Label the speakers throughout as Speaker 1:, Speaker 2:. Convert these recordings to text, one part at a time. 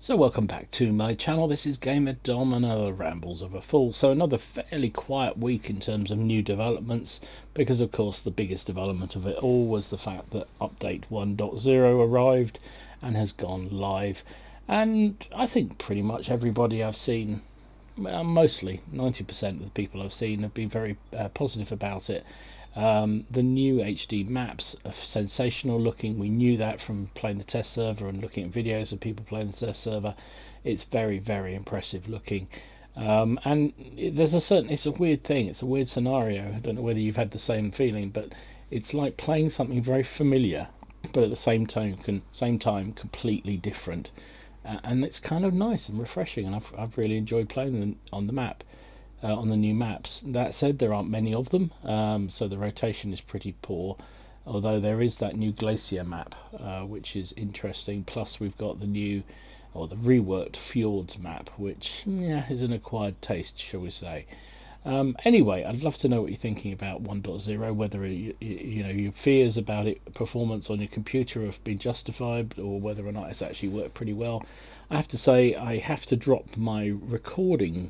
Speaker 1: So welcome back to my channel. This is Gamer Dom and another Rambles of a Fool. So another fairly quiet week in terms of new developments, because of course the biggest development of it all was the fact that update 1.0 arrived and has gone live, and I think pretty much everybody I've seen, mostly 90% of the people I've seen, have been very positive about it. The new HD maps are sensational looking. We knew that from playing the test server and looking at videos of people playing the test server. It's very, very impressive looking. And it's a weird thing. It's a weird scenario. I don't know whether you've had the same feeling, but it's like playing something very familiar, but at the same time completely different. And it's kind of nice and refreshing, and I've really enjoyed playing them on the map. On the new maps. That said, there aren't many of them, so the rotation is pretty poor, although there is that new glacier map, which is interesting. Plus we've got the new, or the reworked fjords map, which is an acquired taste, shall we say. Anyway, I'd love to know what you're thinking about 1.0, whether your fears about it performance on your computer have been justified, or whether or not it's actually worked pretty well. I have to say, I have to drop my recording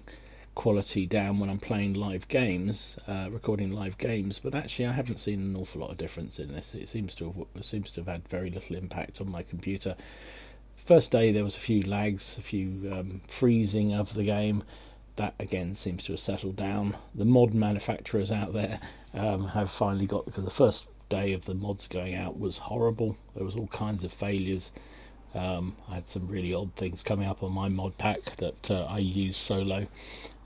Speaker 1: quality down when I'm playing live games, recording live games, but actually I haven't seen an awful lot of difference in this. It seems to have had very little impact on my computer. First day there was a few lags, a few freezing of the game. That again seems to have settled down. The mod manufacturers out there have finally got, because the first day of the mods going out was horrible. There was all kinds of failures. I had some really odd things coming up on my mod pack that I use solo.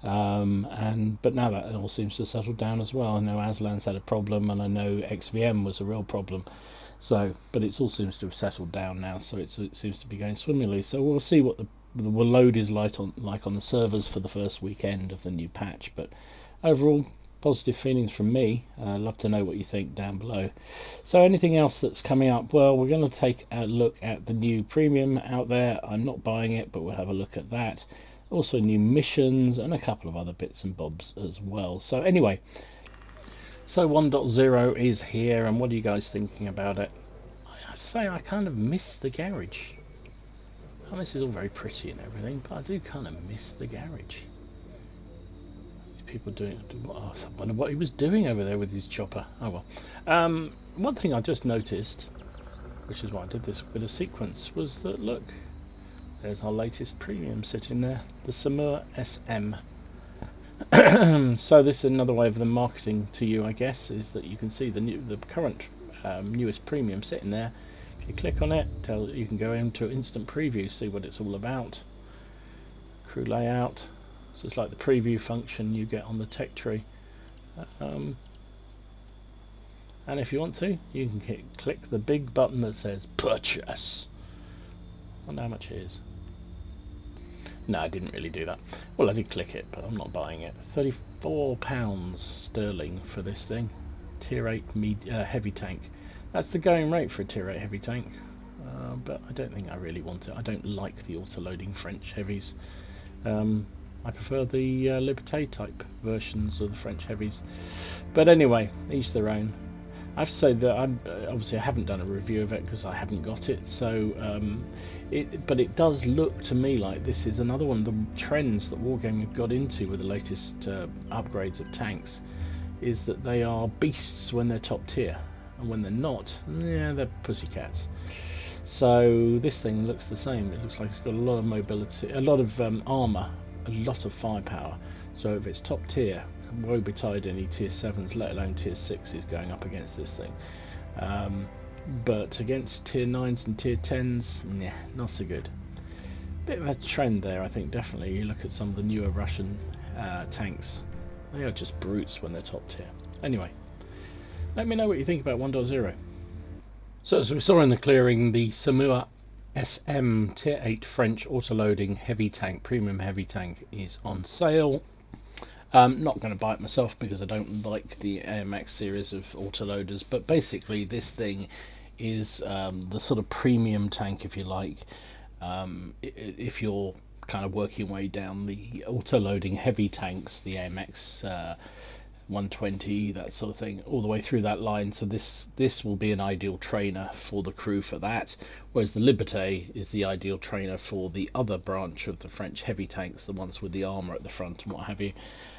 Speaker 1: But now that all seems to have settled down as well. I know Aslan's had a problem, and I know XVM was a real problem. So, but it all seems to have settled down now, so it seems to be going swimmingly. So we'll see what the load is like on the servers for the first weekend of the new patch. But overall, positive feelings from me. I'd love to know what you think down below. So anything else that's coming up? Well, we're going to take a look at the new premium out there. I'm not buying it, but we'll have a look at that. Also new missions and a couple of other bits and bobs as well. So anyway, so 1.0 is here, and what are you guys thinking about it? I have to say, I kind of miss the garage. Oh, this is all very pretty and everything, but I do kind of miss the garage. People doing, oh, I wonder what he was doing over there with his chopper. Oh well. One thing I just noticed, which is why I did this bit of sequence, was that look, there's our latest premium sitting there, the Somua SM. So this is another way of them marketing to you, I guess, is that you can see the current newest premium sitting there. If you click on it, you can go into instant preview, see what it's all about. Crew layout. So it's like the preview function you get on the tech tree. And if you want to, you can click the big button that says purchase. I wonder how much it is. No, I didn't really do that. Well, I did click it, but I'm not buying it. £34 sterling for this thing. Tier 8 heavy tank. That's the going rate for a Tier 8 heavy tank. But I don't think I really want it. I don't like the auto-loading French heavies. I prefer the Liberté type versions of the French heavies. But anyway, each their own. I have to say that obviously I haven't done a review of it because I haven't got it. So, but it does look to me like this is another one of the trends that Wargaming have got into with the latest upgrades of tanks, is that they are beasts when they're top tier, and when they're not, they're pussycats. So this thing looks the same. It looks like it's got a lot of mobility, a lot of armour, a lot of firepower. So if it's top tier, woe betide any tier 7s, let alone tier 6s going up against this thing. But against tier 9s and tier 10s, not so good. Bit of a trend there, I think, definitely. You look at some of the newer Russian tanks, they are just brutes when they're top tier. Anyway, let me know what you think about 1.0. So as we saw in the clearing, the Somua SM Tier 8 French autoloading heavy tank, premium heavy tank, is on sale. Not going to buy it myself because I don't like the AMX series of autoloaders, but basically this thing is the sort of premium tank, if you like, if you're kind of working your way down the autoloading heavy tanks, the AMX 120, that sort of thing, all the way through that line. So this will be an ideal trainer for the crew for that, whereas the Liberté is the ideal trainer for the other branch of the French heavy tanks, the ones with the armour at the front and what have you.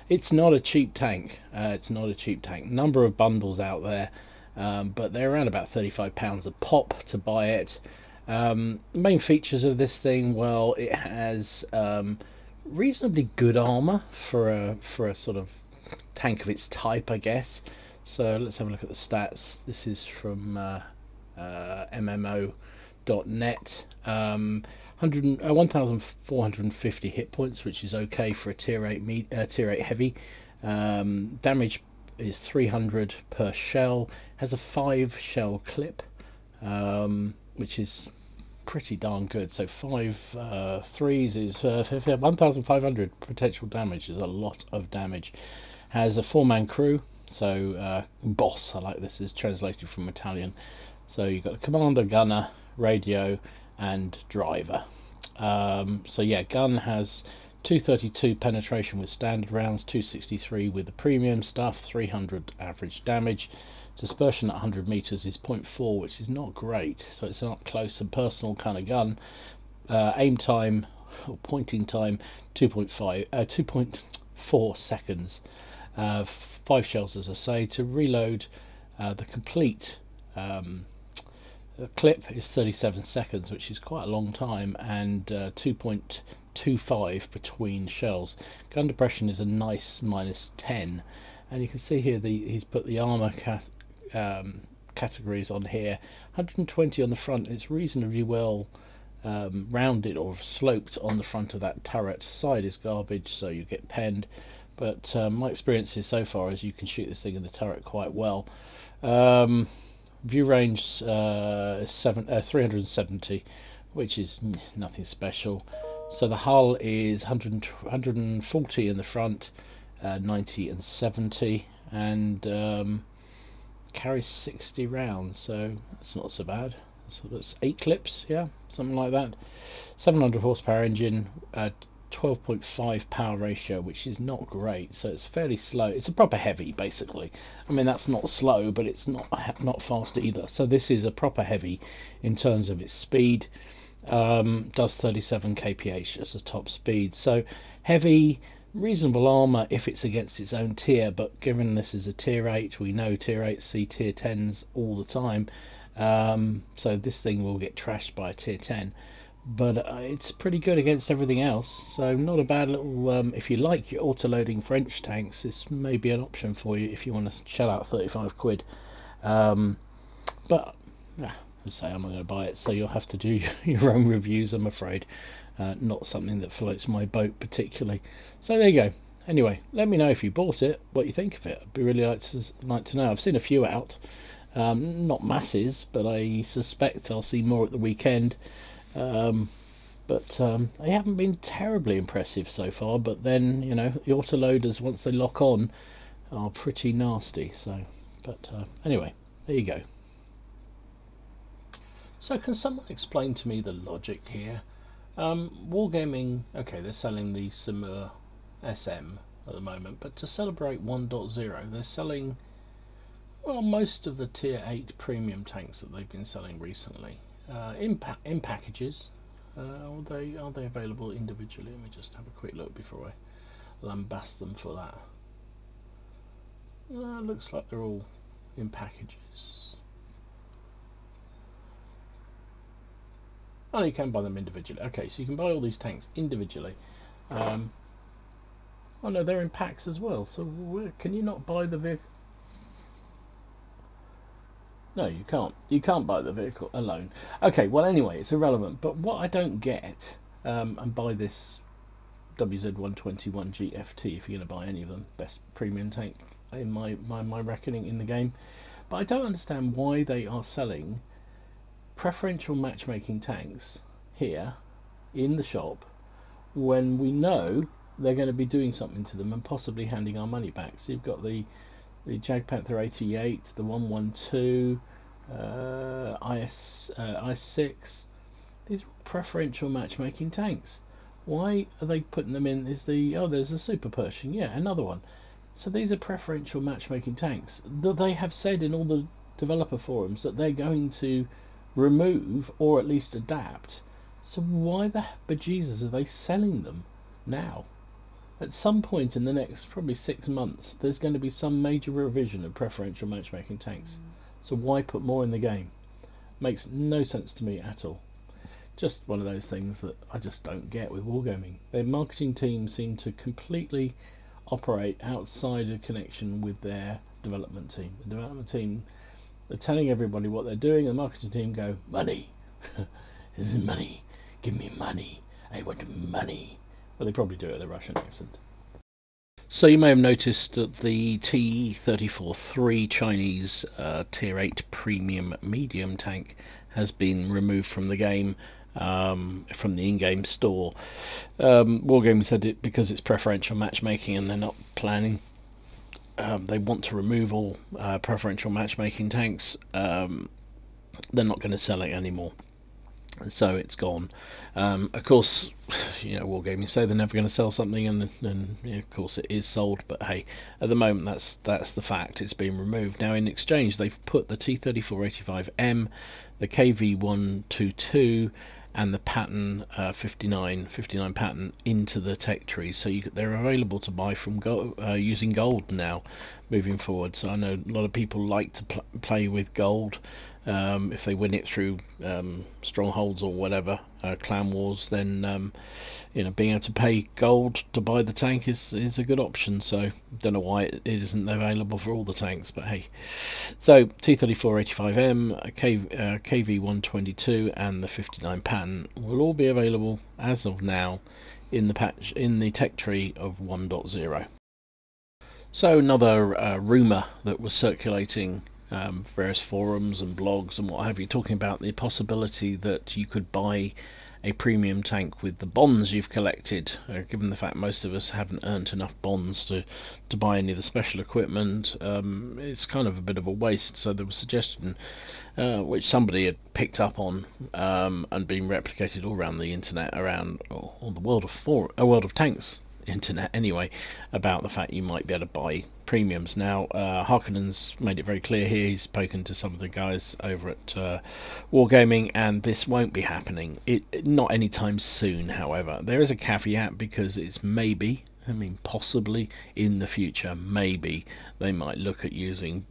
Speaker 1: It's not a cheap tank. It's not a cheap tank. Number of bundles out there, but they're around about £35 a pop to buy it. Main features of this thing, well, it has reasonably good armour for a sort of tank of its type, I guess. So let's have a look at the stats. This is from MMO.net. 1,450 hit points, which is okay for a tier 8 heavy. Damage is 300 per shell. Has a 5 shell clip, which is pretty darn good. So 5 threes is 1,500 potential damage. Is a lot of damage. Has a 4-man crew, so boss, I like this, is translated from Italian. So you've got a commander, gunner, radio and driver. So yeah, gun has 232 penetration with standard rounds, 263 with the premium stuff, 300 average damage. Dispersion at 100 meters is 0.4, which is not great, so it's not close and personal kind of gun. Aim time or pointing time 2.4 seconds. 5 shells, as I say. To reload the complete clip is 37 seconds, which is quite a long time, and 2.25 between shells. Gun depression is a nice -10, and you can see here he's put the armor categories on here. 120 on the front. It's reasonably well rounded or sloped on the front of that turret. Side is garbage, so you get penned, but my experiences so far is you can shoot this thing in the turret quite well. View range 370, which is nothing special. So the hull is 140 in the front, 90 and 70, and carries 60 rounds, so that's not so bad. So that's 8 clips, yeah, something like that. 700 horsepower engine, 12.5 power ratio, which is not great, so it's fairly slow. It's a proper heavy, basically. I mean, that's not slow, but it's not fast either. So this is a proper heavy in terms of its speed. Does 37 kph as a top speed, so heavy, reasonable armor if it's against its own tier, but given this is a tier 8, we know tier 8s see tier 10s all the time, so this thing will get trashed by a tier 10, but it's pretty good against everything else. So not a bad little, if you like your auto-loading French tanks, this may be an option for you if you want to shell out 35 quid. But yeah, as I say, I'm not going to buy it, so you'll have to do your own reviews, I'm afraid. Not something that floats my boat particularly. So there you go. Anyway, let me know if you bought it, what you think of it. I'd be really like to know. I've seen a few out, not masses, but I suspect I'll see more at the weekend. But they haven't been terribly impressive so far, but then, you know, the autoloaders, once they lock on, are pretty nasty. So, but anyway, there you go. So can someone explain to me the logic here? Wargaming, okay, they're selling the Somua SM at the moment, but to celebrate 1.0 they're selling, well, most of the tier 8 premium tanks that they've been selling recently in packages. Are they available individually? Let me just have a quick look before I lambast them for that. Looks like they're all in packages. Oh, you can buy them individually. Okay, so you can buy all these tanks individually. Oh no, they're in packs as well. So can you not buy the vehicle? No, you can't. You can't buy the vehicle alone. Okay, well anyway, it's irrelevant. But what I don't get, and buy this WZ-121 GFT if you're going to buy any of them, best premium tank in my reckoning in the game. But I don't understand why they are selling preferential matchmaking tanks here in the shop when we know they're going to be doing something to them and possibly handing our money back. So you've got the Jag Panther 88, the 112, IS6. These are preferential matchmaking tanks. Why are they putting them in? Is the, oh, there's a Super Pershing, yeah, another one. So these are preferential matchmaking tanks that they have said in all the developer forums that they're going to remove or at least adapt. So why the bejesus are they selling them now? At some point in the next probably 6 months, there's going to be some major revision of preferential matchmaking tanks. So why put more in the game? Makes no sense to me at all. Just one of those things that I just don't get with wargaming. Their marketing team seem to completely operate outside of connection with their development team. The development team, they're telling everybody what they're doing, and the marketing team go, money. This is money. Give me money. I want money. Well, they probably do it with a Russian accent. So you may have noticed that the T-34-3 Chinese Tier 8 Premium Medium tank has been removed from the game, from the in-game store. Wargaming said it because it's preferential matchmaking and they're not planning. They want to remove all preferential matchmaking tanks. They're not going to sell it anymore. So it's gone. Of course, you know, Wargaming say they're never going to sell something, and you know, of course it is sold. But hey, at the moment that's the fact. It's been removed. Now in exchange, they've put the T-34-85M, the KV-122, and the pattern 59 pattern into the tech tree. So they're available to buy from using gold now, moving forward. So I know a lot of people like to play with gold. If they win it through strongholds or whatever, clan wars, then you know, being able to pay gold to buy the tank is a good option. So don't know why it isn't available for all the tanks, but hey. So T-34-85M, KV-122 and the 59 pattern will all be available as of now in the tech tree of 1.0. So another rumour that was circulating various forums and blogs and what have you, talking about the possibility that you could buy a premium tank with the bonds you've collected, given the fact most of us haven't earned enough bonds to buy any of the special equipment. It's kind of a bit of a waste. So there was a suggestion which somebody had picked up on and been replicated all around the internet, around or the world of tanks internet anyway, about the fact you might be able to buy premiums. Now Harkonnen's made it very clear here. He's spoken to some of the guys over at Wargaming, and this won't be happening. Not anytime soon. However, there is a caveat, because it's maybe, I mean possibly in the future, maybe they might look at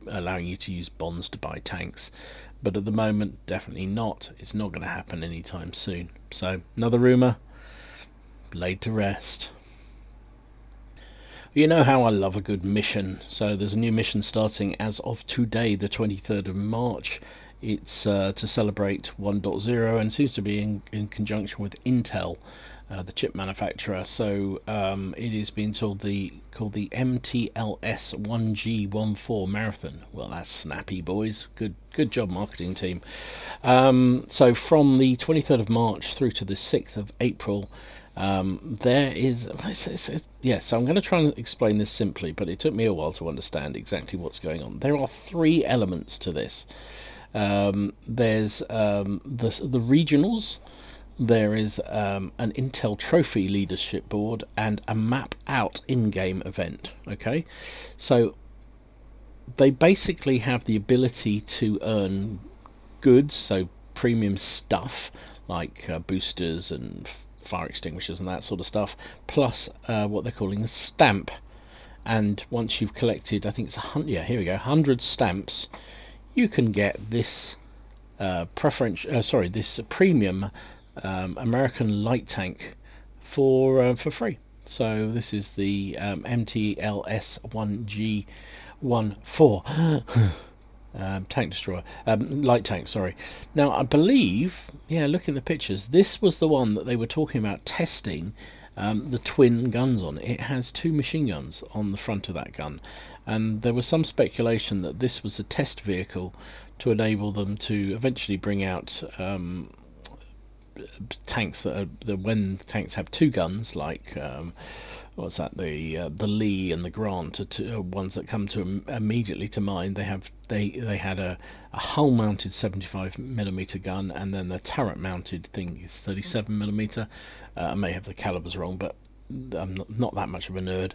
Speaker 1: allowing you to use bonds to buy tanks, but at the moment definitely not. It's not going to happen anytime soon. So another rumour laid to rest. You know how I love a good mission. So there's a new mission starting as of today, the 23rd of March. It's to celebrate 1.0 and seems to be in conjunction with Intel, the chip manufacturer. So it is being called the MTLS 1G14 Marathon. Well, that's snappy, boys. Good job, marketing team. So from the 23rd of March through to the 6th of April, there is so I'm going to try and explain this simply, but it took me a while to understand exactly what's going on. There are 3 elements to this. There's the regionals, there is an Intel Trophy Leadership Board, and a map out in-game event. Okay, so they basically have the ability to earn goods, so premium stuff like boosters and fire extinguishers and that sort of stuff, plus what they're calling a stamp. And once you've collected, I think it's 100 stamps, you can get this this premium American light tank for free. So this is the MTLS 1G14 tank destroyer, light tank, sorry. Now I believe, look at the pictures, this was the one that they were talking about testing the twin guns on. It has 2 machine guns on the front of that gun, and there was some speculation that this was a test vehicle to enable them to eventually bring out tanks when tanks have 2 guns, like what's that, the Lee and the Grant are 2 ones that come to immediately to mind. They had a hull mounted 75mm gun, and then the turret mounted thing is 37mm. I may have the calibers wrong, but I'm not that much of a nerd,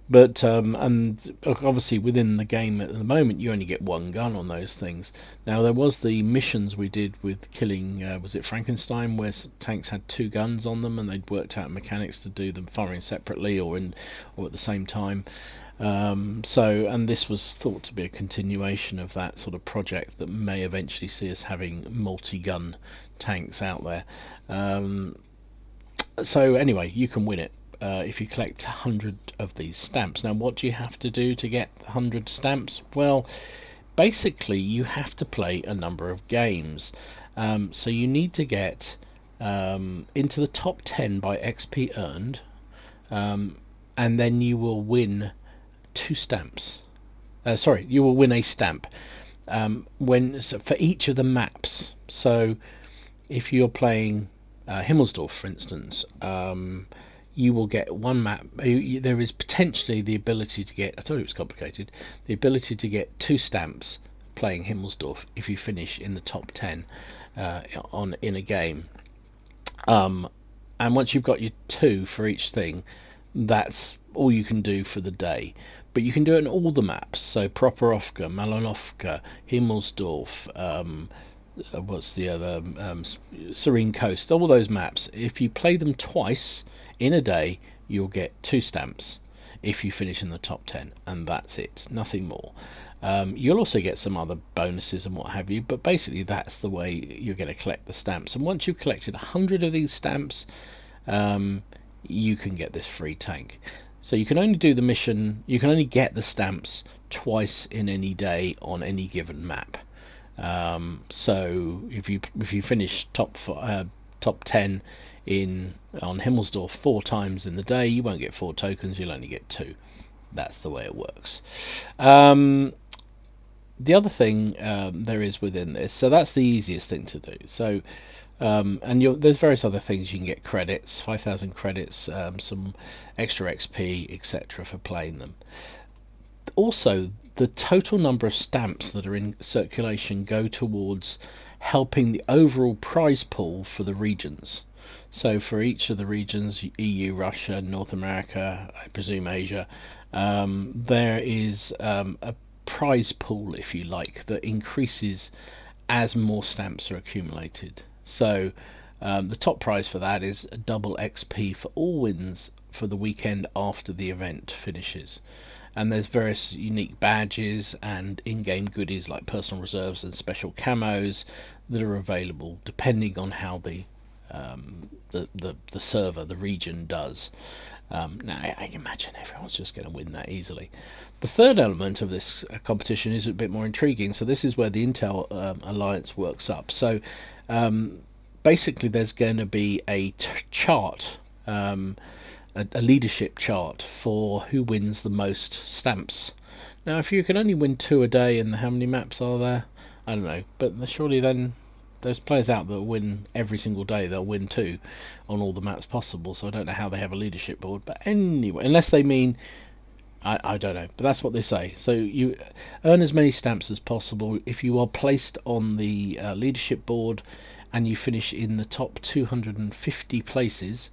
Speaker 1: but and obviously within the game at the moment you only get one gun on those things. Now there was the missions we did with killing was it Frankenstein, where tanks had two guns on them and they'd worked out mechanics to do them firing separately or at the same time. And this was thought to be a continuation of that sort of project that may eventually see us having multi-gun tanks out there. So anyway, you can win it if you collect 100 of these stamps. Now what do you have to do to get 100 stamps? Well, basically you have to play a number of games. So you need to get into the top 10 by XP earned, and then you will win 2 stamps. Sorry, you will win a stamp for each of the maps. So if you're playing Himmelsdorf, for instance, you will get one map. There is potentially the ability to get, I told you it was complicated, the ability to get 2 stamps playing Himmelsdorf if you finish in the top 10 in a game. And once you've got your 2 for each thing, that's all you can do for the day. But you can do it on all the maps, so Properovka, Malonovka, Himmelsdorf, what's the other, Serene Coast, all those maps. If you play them twice in a day, you'll get 2 stamps if you finish in the top 10, and that's it, nothing more. You'll also get some other bonuses and what have you, but basically that's the way you're going to collect the stamps. And once you've collected 100 of these stamps, you can get this free tank. So you can only do the mission, you can only get the stamps twice in any day on any given map. So if you finish top 10 on Himmelsdorf 4 times in the day, you won't get 4 tokens, you'll only get 2. That's the way it works. The other thing there is within this, so that's the easiest thing to do. So there's various other things you can get credits, 5,000 credits, some extra XP, etc. for playing them. Also, the total number of stamps that are in circulation go towards helping the overall prize pool for the regions. So for each of the regions, EU, Russia, North America, I presume Asia, there is a prize pool, if you like, that increases as more stamps are accumulated. So the top prize for that is a double XP for all wins for the weekend after the event finishes. And there's various unique badges and in-game goodies like personal reserves and special camos that are available depending on how the server, the region does. Now I imagine everyone's just going to win that easily. The third element of this competition is a bit more intriguing. So this is where the Intel Alliance works up. So basically there's going to be a chart, a leadership chart for who wins the most stamps. Now if you can only win 2 a day, and how many maps are there? I don't know, but surely then there's players out that win every single day, they'll win 2 on all the maps possible, so I don't know how they have a leadership board. But anyway, unless they mean, I don't know, but that's what they say. So you earn as many stamps as possible. If you are placed on the leadership board and you finish in the top 250 places,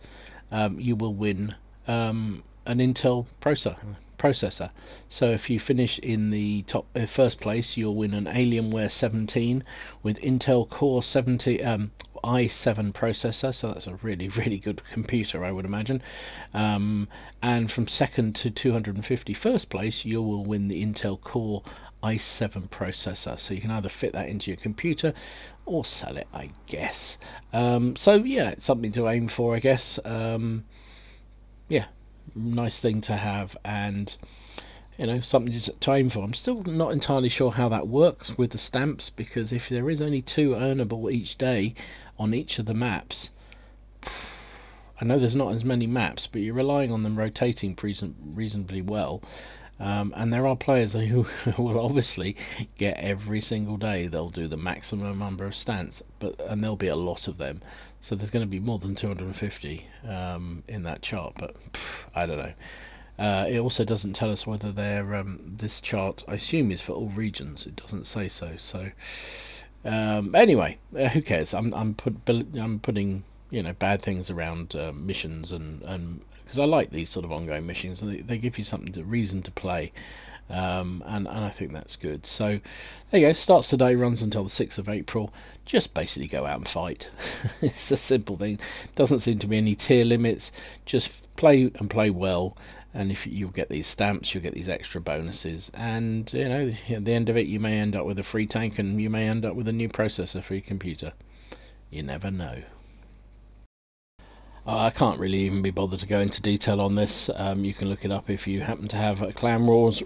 Speaker 1: you will win an Intel processor. So if you finish in the top first place, you'll win an Alienware 17 with Intel Core i7 processor, so that's a really good computer, I would imagine. And from second to 251st place, you will win the Intel Core i7 processor, so you can either fit that into your computer or sell it, I guess. So yeah, it's something to aim for, I guess. Yeah, nice thing to have, and you know, something to aim for. I'm still not entirely sure how that works with the stamps, because if there is only 2 earnable each day on each of the maps, I know there's not as many maps, but you're relying on them rotating reasonably well. And there are players who will obviously get every single day, they'll do the maximum number of stamps, and there'll be a lot of them, so there's going to be more than 250 in that chart, but I don't know. It also doesn't tell us whether they're this chart, I assume, is for all regions. It doesn't say so. So anyway, who cares? I'm putting, you know, bad things around missions and because I like these sort of ongoing missions, and they give you something to reason to play. And I think that's good. So there you go, starts today, runs until the 6th of April. Just basically go out and fight. It's a simple thing. Doesn't seem to be any tier limits. Just play and play well, and if you'll get these stamps, you'll get these extra bonuses, and you know, at the end of it you may end up with a free tank, and you may end up with a new processor for your computer. You never know. I can't really even be bothered to go into detail on this. You can look it up if you happen to have a Clan Wars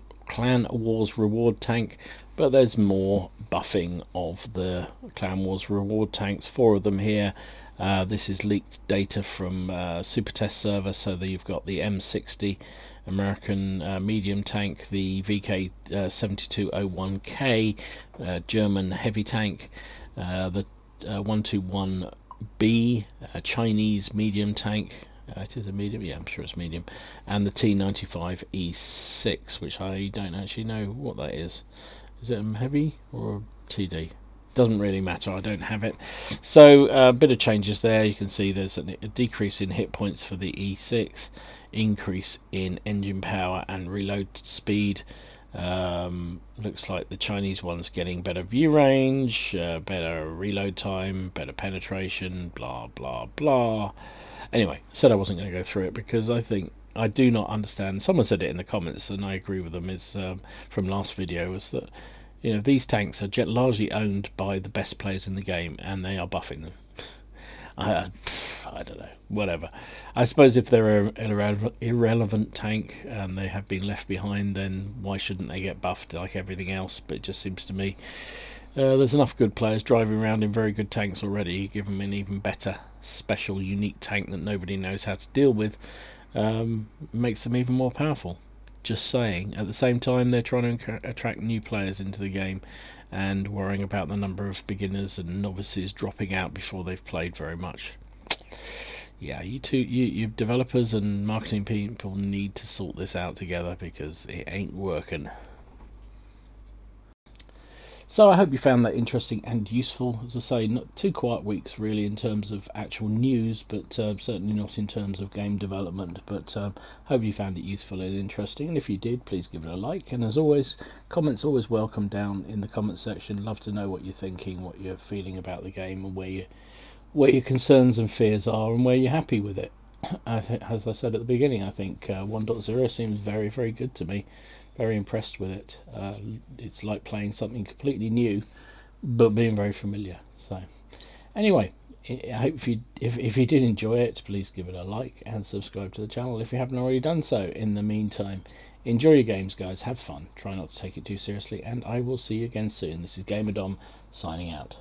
Speaker 1: reward tank, but there's more buffing of the Clan Wars reward tanks, 4 of them here. This is leaked data from Super Test server, so that you've got the M60 American medium tank, the VK 7201K German heavy tank, the 121B Chinese medium tank. It is a medium, yeah, I'm sure it's medium, and the T95E6, which I don't actually know what that is. Is it a heavy or a TD? Doesn't really matter, I don't have it. So a bit of changes there. You can see there's a decrease in hit points for the E6, increase in engine power and reload speed. Looks like the Chinese one's getting better view range, better reload time, better penetration, blah blah blah. Anyway, I said I wasn't going to go through it because I think I do not understand. Someone said it in the comments, and I agree with them. Is from last video, was that, you know, these tanks are largely owned by the best players in the game, and they are buffing them. I don't know, whatever. I suppose if they're an irrelevant tank and they have been left behind, then why shouldn't they get buffed like everything else? But it just seems to me there's enough good players driving around in very good tanks already. You give them an even better, special, unique tank that nobody knows how to deal with, makes them even more powerful. Just saying. At the same time, they're trying to attract new players into the game, and worrying about the number of beginners and novices dropping out before they've played very much. Yeah, you developers and marketing people need to sort this out together, because it ain't working. So I hope you found that interesting and useful. As I say, not 2 quiet weeks really in terms of actual news, but certainly not in terms of game development. But hope you found it useful and interesting, and if you did, please give it a like. And as always, comments always welcome down in the comment section. Love to know what you're thinking, what you're feeling about the game, and where your concerns and fears are, and where you're happy with it. As I said at the beginning, I think 1.0 seems very, very good to me. Very impressed with it. It's like playing something completely new, but being very familiar. So anyway, I hope if you did enjoy it, please give it a like and subscribe to the channel if you haven't already done so. In the meantime, enjoy your games, guys. Have fun. Try not to take it too seriously, and I will see you again soon. This is Gamer Dom signing out.